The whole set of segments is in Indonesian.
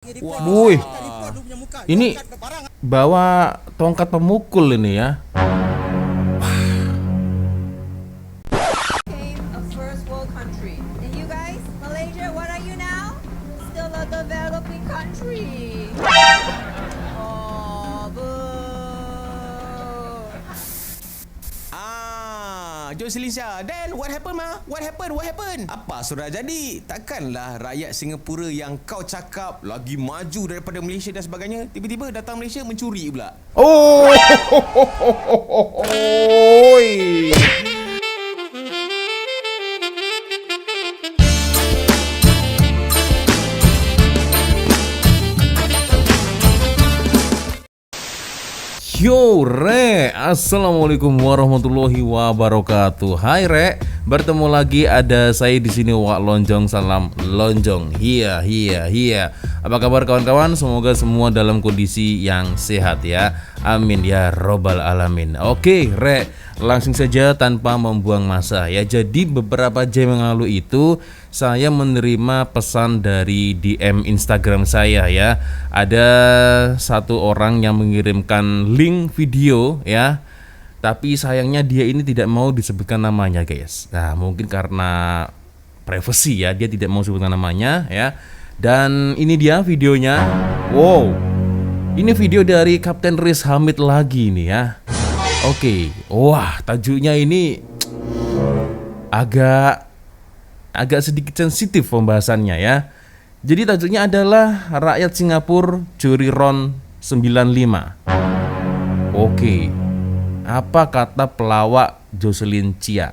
Wuih, ini bawa tongkat pemukul ini ya. Became a first world country. And you guys, Malaysia, what are you now? Still a developing country. Oh, boo. Jocelyn Shah. Then what happened, Ma? What happened? Apa sudah jadi? Takkanlah rakyat Singapura yang kau cakap lagi maju daripada Malaysia dan sebagainya, tiba-tiba datang Malaysia mencuri pula. Oh, Yo Re, assalamualaikum warahmatullahi wabarakatuh. Hai Re, bertemu lagi ada saya di sini Wak Lonjong, salam lonjong. Hiya. Apa kabar kawan-kawan? Semoga semua dalam kondisi yang sehat ya. Amin ya robbal alamin. Oke Re, langsung saja tanpa membuang masa ya. Jadi beberapa jam yang lalu itu saya menerima pesan dari DM Instagram saya ya. Ada satu orang yang mengirimkan link video ya. Tapi sayangnya dia ini tidak mau disebutkan namanya guys. Nah mungkin karena privacy ya, dia tidak mau sebutkan namanya ya. Dan ini dia videonya. Wow, ini video dari Kapten Riz Hamid lagi nih ya. Oke, wah tajuknya ini agak sedikit sensitif pembahasannya ya. Jadi tajuknya adalah rakyat Singapura curi RON 95. Oke, apa kata pelawak Jocelyn Chia?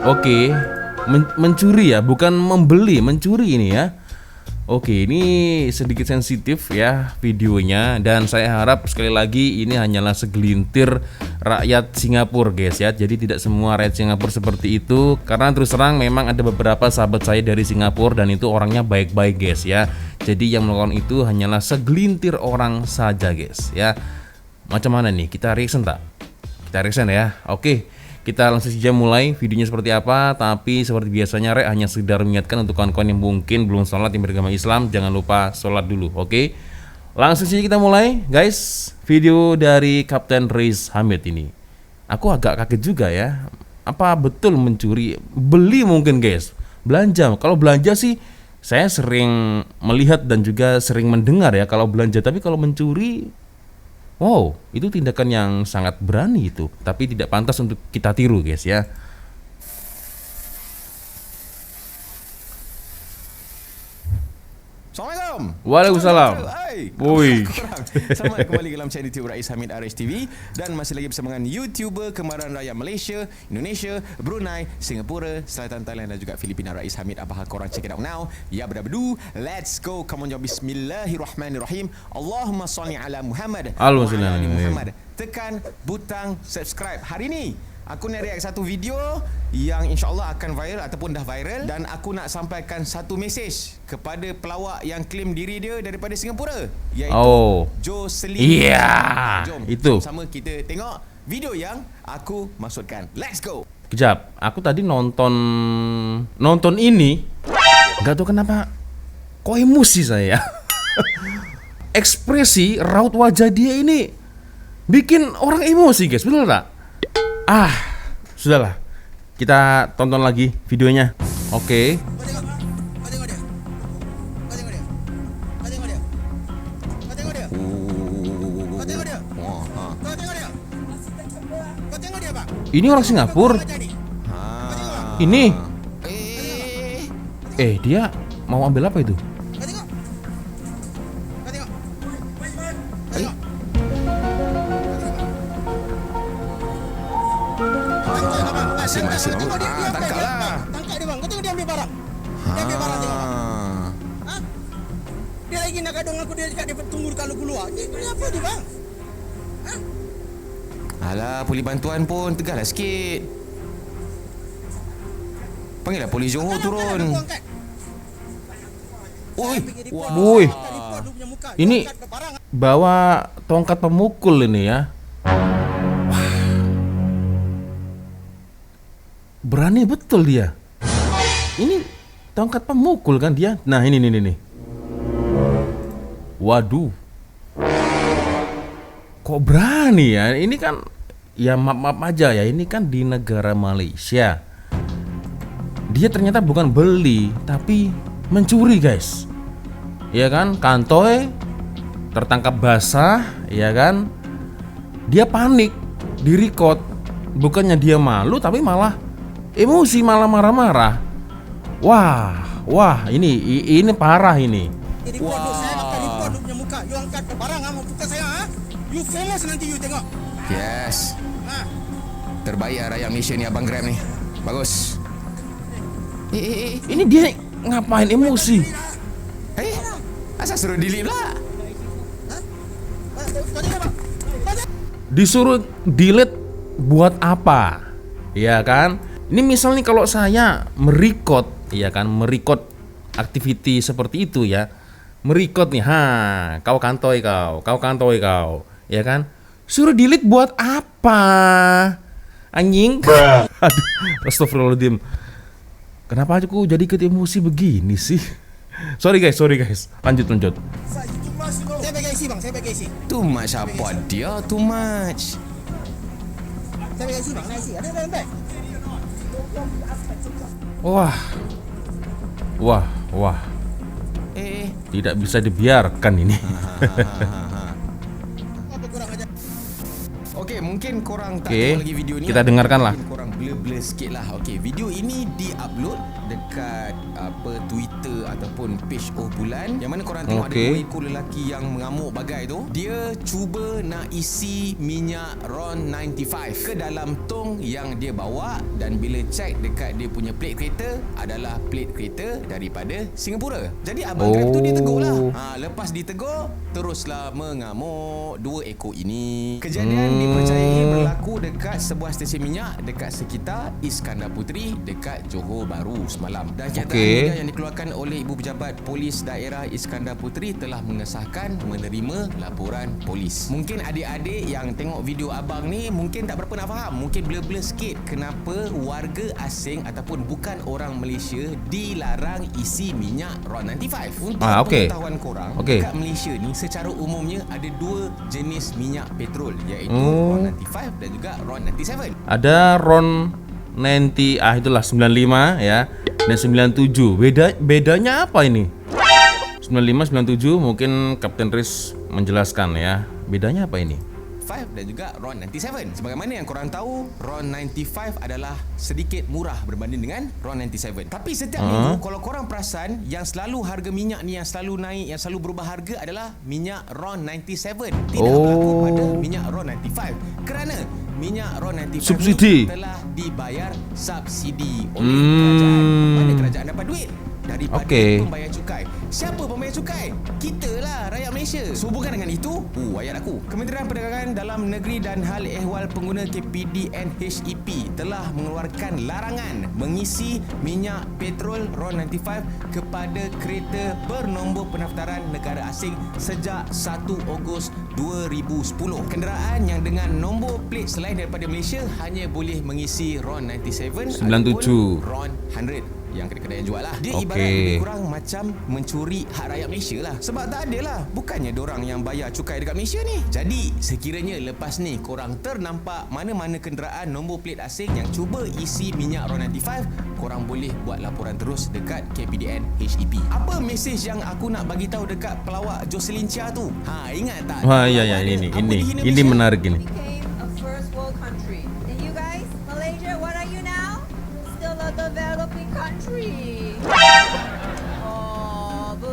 Oke, mencuri ya, bukan membeli, mencuri ini ya. Oke, ini sedikit sensitif ya videonya, dan saya harap sekali lagi ini hanyalah segelintir rakyat Singapura guys ya. Jadi tidak semua rakyat Singapura seperti itu, karena terus terang memang ada beberapa sahabat saya dari Singapura dan itu orangnya baik-baik guys ya. Jadi yang melakukan itu hanyalah segelintir orang saja guys ya. Macam mana nih, kita reaction tak? Kita reaction ya. Oke, kita langsung saja mulai videonya seperti apa. Tapi seperti biasanya Rek hanya sekedar mengingatkan untuk kawan-kawan yang mungkin belum sholat yang beragama Islam, jangan lupa sholat dulu. Oke, langsung saja kita mulai guys. Video dari Kapten Riz Hamid ini, aku agak kaget juga ya. Apa betul mencuri? Beli mungkin guys, belanja. Kalau belanja sih saya sering melihat dan juga sering mendengar ya kalau belanja. Tapi kalau mencuri, wow, itu tindakan yang sangat berani itu, tapi tidak pantas untuk kita tiru guys ya. Assalamualaikum. Waalaikumsalam. Hai. Woi. Selamat kembali ke dalam channel YouTube Rais Hamid RHTV, dan masih lagi bersama dengan YouTuber kemarahan rakyat Malaysia, Indonesia, Brunei, Singapura, Selatan Thailand dan juga Filipina, Rais Hamid. Apakah korang? Check it out now. Ya berabadu. Let's go. Come on, bismillahirrahmanirrahim. Allahumma salli ala Muhammad wa ala ali Muhammad. Tekan butang subscribe. Hari ni aku nak react satu video yang insyaAllah akan viral ataupun dah viral, dan aku nak sampaikan satu mesej kepada pelawak yang klaim diri dia daripada Singapura, iaitu Jocelyn. Jom itu. sama kita tengok video yang aku maksudkan. Let's go. Kejap, aku tadi nonton ini, nggak tahu kenapa kok emosi saya. Ekspresi raut wajah dia ini bikin orang emosi guys, betul tak? Sudahlah, kita tonton lagi videonya. Oke. Ini orang Singapura. Ini. Dia mau ambil apa itu? Masih tangkaplah. Tangkap dia bang, kau tengok dia ambil barang. Dia ambil barang tengok. Dia lagi nak gaduh dengan aku, dia cakap dia tunggu kalau keluar. Ni apa ni bang? Alah, poli bantuan pun tegaklah sikit. Panggillah polis Johor turun. Woi. Ini bawa tongkat pemukul ini ya. Berani betul dia. Ini tongkat pemukul kan dia. Nah, ini nih. Waduh. Kok berani ya? Ini kan ya maaf aja ya, ini kan di negara Malaysia. Dia ternyata bukan beli, tapi mencuri, guys. Ya kan? Kantoi tertangkap basah, ya kan? Dia panik, di-record. Bukannya dia malu, tapi malah emosi, malah marah-marah. Wah, ini parah ini. Ini produk saya akan report lu punya muka. You angkat barang sama muka saya, ha? You famous nanti you tengok. Yes. Ha. Terbaik lah rakyat Malaysia ni Abang Grab ni. Bagus. Ini dia ngapain emosi? Asal suruh delete pula? Disuruh delete buat apa? Ya kan? Ini misal nih kalau saya merecord, ya kan, merecord activity seperti itu ya. Merecord nih, kau kantoi kau, ya kan? Suruh delete buat apa? Anjing. Aduh, astagfirullahaladzim. Kenapa aku jadi ikut emosi begini sih? Sorry guys. Lanjut. Saya pegang isi bang, saya pegang isi. Too much apa dia? Too much. Saya pegang isi bang, naik isi. Ada dalam beg. Wah. Tidak bisa dibiarkan ini. Apa kurang aja? Okey, mungkin korang tak Okey, tengok lagi video ni. kita dengarkan lah. Mungkin korang blur-blur sikit lah. Okey, video ini di-upload dekat Twitter ataupun page Bulan. Yang mana korang tengok ada Okey. 2 ekor lelaki yang mengamuk bagai tu. Dia cuba nak isi minyak RON 95 ke dalam tong yang dia bawa, dan bila cek dekat dia punya plate kereta adalah plate kereta daripada Singapura. Jadi abang Grab tu ditegur lah. Lepas ditegur, teruslah mengamuk 2 ekor ini. Kejadian dipercayai berlaku dekat sebuah stesen minyak dekat sekitar Iskandar Puteri dekat Johor Bahru semalam. Dan kenyataan media yang dikeluarkan oleh Ibu Pejabat Polis Daerah Iskandar Puteri telah mengesahkan menerima laporan polis. Mungkin adik-adik yang tengok video abang ni mungkin tak berapa nak faham, mungkin blur-blur sikit kenapa warga asing ataupun bukan orang Malaysia dilarang isi minyak RON 95. Untuk pengetahuan korang, dekat Malaysia ni secara umumnya ada 2 jenis minyak petrol, iaitu RON 95 dan juga RON 97. Ada RON 90, itulah 95 ya, dan 97. Bedanya apa ini? 95, 97 mungkin Kapten Riz menjelaskan ya. Bedanya apa ini? Dan juga RON 97. Sebagaimana yang korang tahu, RON 95 adalah sedikit murah berbanding dengan RON 97. Tapi setiap minggu kalau korang perasan, yang selalu harga minyak ni yang selalu naik, yang selalu berubah harga adalah minyak RON 97. Tidak berlaku pada minyak RON 95. Kerana minyak RON 95 subsidi telah dibayar subsidi oleh kerajaan. Mana kerajaan dapat duit? Daripada pembayar cukai. Siapa pembayar cukai? Kita lah, rakyat Malaysia. Sehubungan dengan itu, ayat aku, Kementerian Perdagangan Dalam Negeri dan Hal Ehwal Pengguna KPDN HEP telah mengeluarkan larangan mengisi minyak petrol RON 95 kepada kereta bernombor pendaftaran negara asing sejak 1 Ogos 2010. Kenderaan yang dengan nombor plate selain daripada Malaysia hanya boleh mengisi RON 97 ataupun RON 100 yang kedai-kedai yang jual lah. Dia ibarat lebih kurang macam mencuri hak rakyat Malaysia lah. Sebab tak ada lah, bukannya dorang yang bayar cukai dekat Malaysia ni. Jadi sekiranya lepas ni korang ternampak mana-mana kenderaan nombor plate asing yang cuba isi minyak RON 95, korang boleh buat laporan terus dekat KPDN HEP. Apa mesej yang aku nak bagi tahu dekat pelawak Jocelyn Chia tu? Ingat tak? Ini menarik ini. Became a first world country. And you guys, Malaysia, what are you now? Still a developing country. Oh, boo.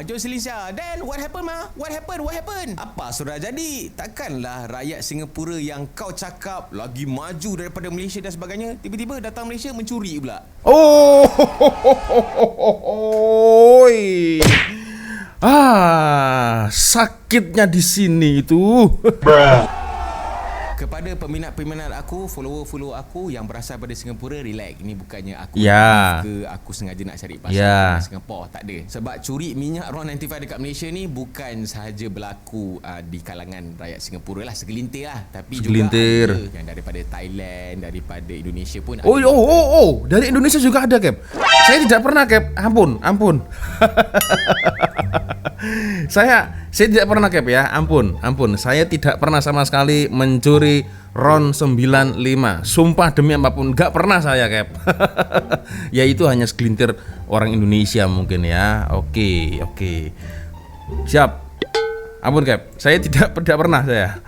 Jocelyn Chia. Then what happened What happened? Apa sudah jadi? Takkanlah rakyat Singapura yang kau cakap lagi maju daripada Malaysia dan sebagainya, tiba-tiba datang Malaysia mencuri pula. Sakitnya di sini itu. Kepada peminat-peminat aku, follower-follower aku yang berasal dari Singapura, relax. Ini bukannya aku Ya. ke aku sengaja nak cari pasal Ya. Singapura, tak ada. Sebab curi minyak RON 95 dekat Malaysia ni bukan sahaja berlaku di kalangan rakyat Singapura lah, segelintir lah, tapi Segelintir. juga ada yang daripada Thailand, daripada Indonesia pun ada. Oh, dari Indonesia juga ada, Cap. Saya tidak pernah, Cap. Ampun. Saya tidak pernah, Cap, ya. Ampun. Saya tidak pernah sama sekali mencuri RON 95. Sumpah demi apapun, gak pernah saya, Cap. Ya itu hanya segelintir orang Indonesia mungkin ya. Oke. Siap. Ampun, Cap. Saya tidak pernah saya.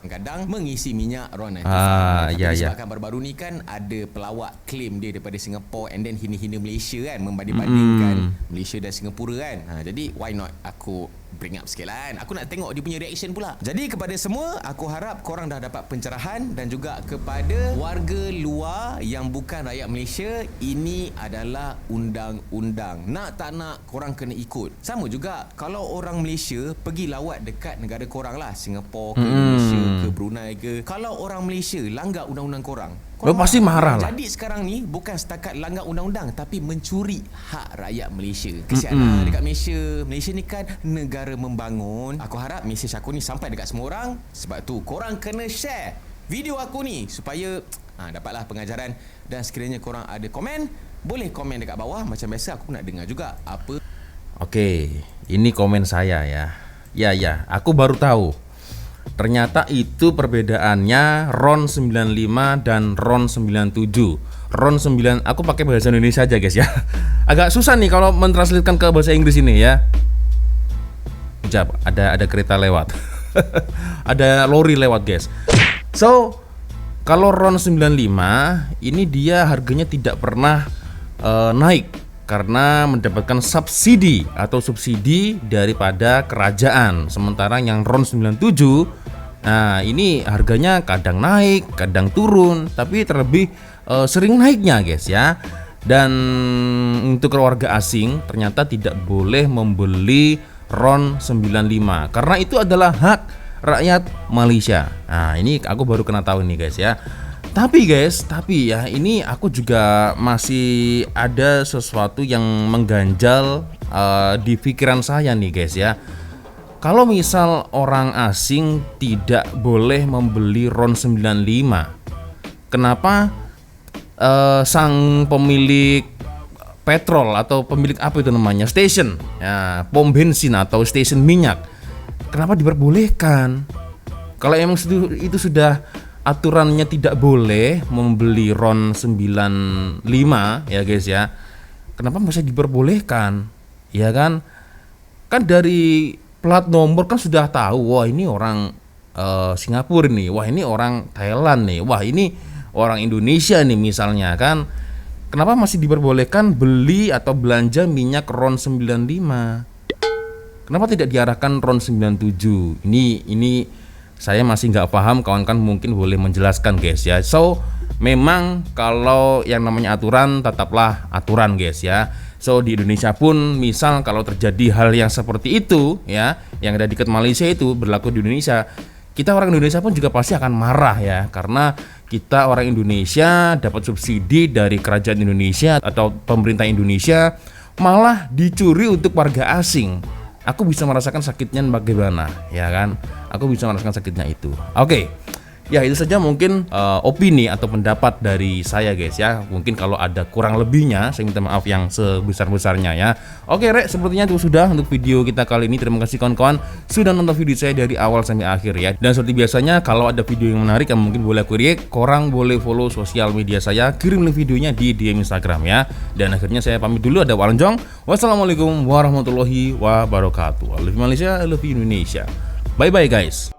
Kadang mengisi minyak RON 95. Ya. Disebabkan baru-baru ni kan ada pelawak claim dia daripada Singapore and then hina-hina Malaysia kan, membanding-bandingkan Malaysia dan Singapura kan. Jadi why not aku bring up sikit lah kan. Aku nak tengok dia punya reaction pula. Jadi kepada semua, aku harap korang dah dapat pencerahan, dan juga kepada warga luar yang bukan rakyat Malaysia, ini adalah undang-undang. Nak tak nak korang kena ikut. Sama juga kalau orang Malaysia pergi lawat dekat negara korang lah, Singapura ke Indonesia ke Brunei ke, kalau orang Malaysia langgar undang-undang korang Pasti marah lah. Jadi sekarang ni bukan setakat langgar undang-undang, tapi mencuri hak rakyat Malaysia. Kesian dekat Malaysia. Malaysia ni kan negara membangun. Aku harap mesej aku ni sampai dekat semua orang. Sebab tu korang kena share video aku ni supaya dapatlah pengajaran. Dan sekiranya korang ada komen, boleh komen dekat bawah. Macam biasa aku nak dengar juga apa. Oke, ini komen saya ya. Ya, aku baru tahu. Ternyata itu perbedaannya RON 95 dan RON 97. RON 9, aku pakai bahasa Indonesia aja guys ya. Agak susah nih kalau mentranslatekan ke bahasa Inggris ini ya. Sekejap, ada kereta lewat. Ada lori lewat guys. So, kalau RON 95 ini dia harganya tidak pernah naik karena mendapatkan subsidi atau subsidi daripada kerajaan. Sementara yang RON 97, nah ini harganya kadang naik, kadang turun, tapi terlebih sering naiknya guys ya. Dan untuk keluarga asing ternyata tidak boleh membeli RON 95 karena itu adalah hak rakyat Malaysia. Nah ini aku baru kena tahu nih guys ya. Tapi ya ini aku juga masih ada sesuatu yang mengganjal di pikiran saya nih guys ya. Kalau misal orang asing tidak boleh membeli RON 95, kenapa sang pemilik petrol atau pemilik apa itu namanya, station, ya, pom bensin atau station minyak, kenapa diperbolehkan? Kalau emang itu sudah aturannya tidak boleh membeli RON 95 ya guys ya, kenapa masih diperbolehkan? Ya kan dari plat nomor kan sudah tahu, wah ini orang Singapura nih, wah ini orang Thailand nih, wah ini orang Indonesia nih misalnya kan. Kenapa masih diperbolehkan beli atau belanja minyak RON 95? Kenapa tidak diarahkan RON 97? Ini saya masih nggak paham, kawan-kawan mungkin boleh menjelaskan guys ya. So memang kalau yang namanya aturan tetaplah aturan guys ya. So di Indonesia pun misal kalau terjadi hal yang seperti itu ya, yang ada di dekat Malaysia itu berlaku di Indonesia, kita orang Indonesia pun juga pasti akan marah ya, karena kita orang Indonesia dapat subsidi dari kerajaan Indonesia atau pemerintah Indonesia, malah dicuri untuk warga asing. Aku bisa merasakan sakitnya bagaimana, ya kan? Aku bisa merasakan sakitnya itu. Oke. Ya itu saja mungkin opini atau pendapat dari saya guys ya. Mungkin kalau ada kurang lebihnya saya minta maaf yang sebesar-besarnya ya. Oke Rek, sepertinya itu sudah untuk video kita kali ini. Terima kasih kawan-kawan sudah nonton video saya dari awal sampai akhir ya. Dan seperti biasanya kalau ada video yang menarik yang mungkin boleh aku react, korang boleh follow sosial media saya, kirim link videonya di DM Instagram ya. Dan akhirnya saya pamit dulu, ada Walanjong. Wassalamualaikum warahmatullahi wabarakatuh. I love Malaysia, I love Indonesia. Bye bye guys.